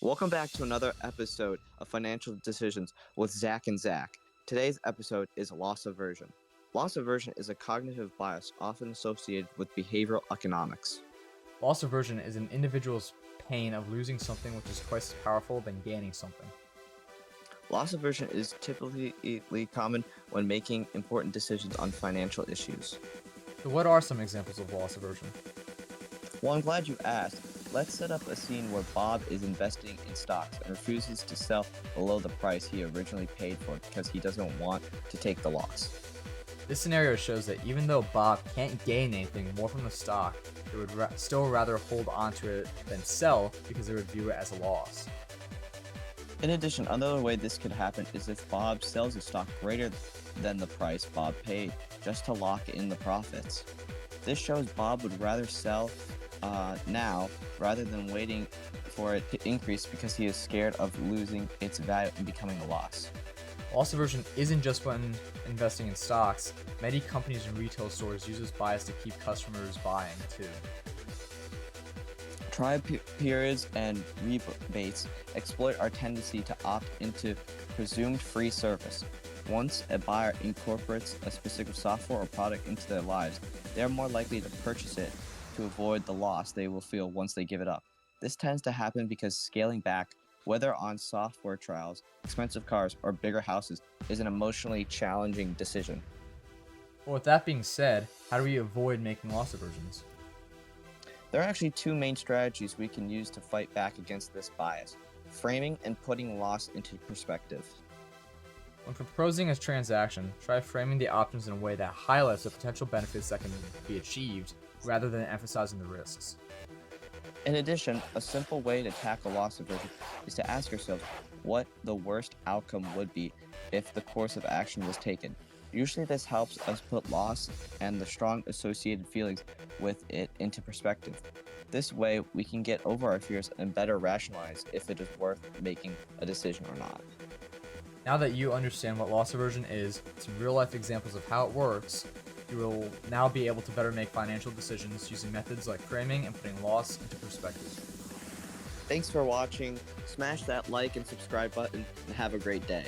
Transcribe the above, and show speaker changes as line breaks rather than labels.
Welcome back to another episode of Financial Decisions with Zach and Zach. Today's episode is loss aversion. Loss aversion is a cognitive bias often associated with behavioral economics.
Loss aversion is an individual's pain of losing something which is twice as powerful than gaining something.
Loss aversion is typically common when making important decisions on financial issues.
So what are some examples of loss aversion?
Well, I'm glad you asked. Let's set up a scene where Bob is investing in stocks and refuses to sell below the price he originally paid for it because he doesn't want to take the loss.
This scenario shows that even though Bob can't gain anything more from the stock, they would still rather hold on to it than sell because they would view it as a loss.
In addition, another way this could happen is if Bob sells a stock greater than the price Bob paid just to lock in the profits. This shows Bob would rather sell now rather than waiting for it to increase because he is scared of losing its value and becoming a loss.
Loss aversion isn't just when investing in stocks. Many companies and retail stores use this bias to keep customers buying too.
Trial periods and rebates exploit our tendency to opt into presumed free service. Once a buyer incorporates a specific software or product into their lives, they are more likely to purchase it to avoid the loss they will feel once they give it up. This tends to happen because scaling back, whether on software trials, expensive cars, or bigger houses, is an emotionally challenging decision.
Well, with that being said, how do we avoid making loss aversions?
There are actually two main strategies we can use to fight back against this bias: framing and putting loss into perspective.
When proposing a transaction, try framing the options in a way that highlights the potential benefits that can be achieved rather than emphasizing the risks.
In addition, a simple way to tackle loss aversion is to ask yourself what the worst outcome would be if the course of action was taken. Usually this helps us put loss and the strong associated feelings with it into perspective. This way, we can get over our fears and better rationalize if it is worth making a decision or not.
Now that you understand what loss aversion is, some real-life examples of how it works, you will now be able to better make financial decisions using methods like framing and putting loss into perspective.
Thanks for watching. Smash that like and subscribe button and have a great day.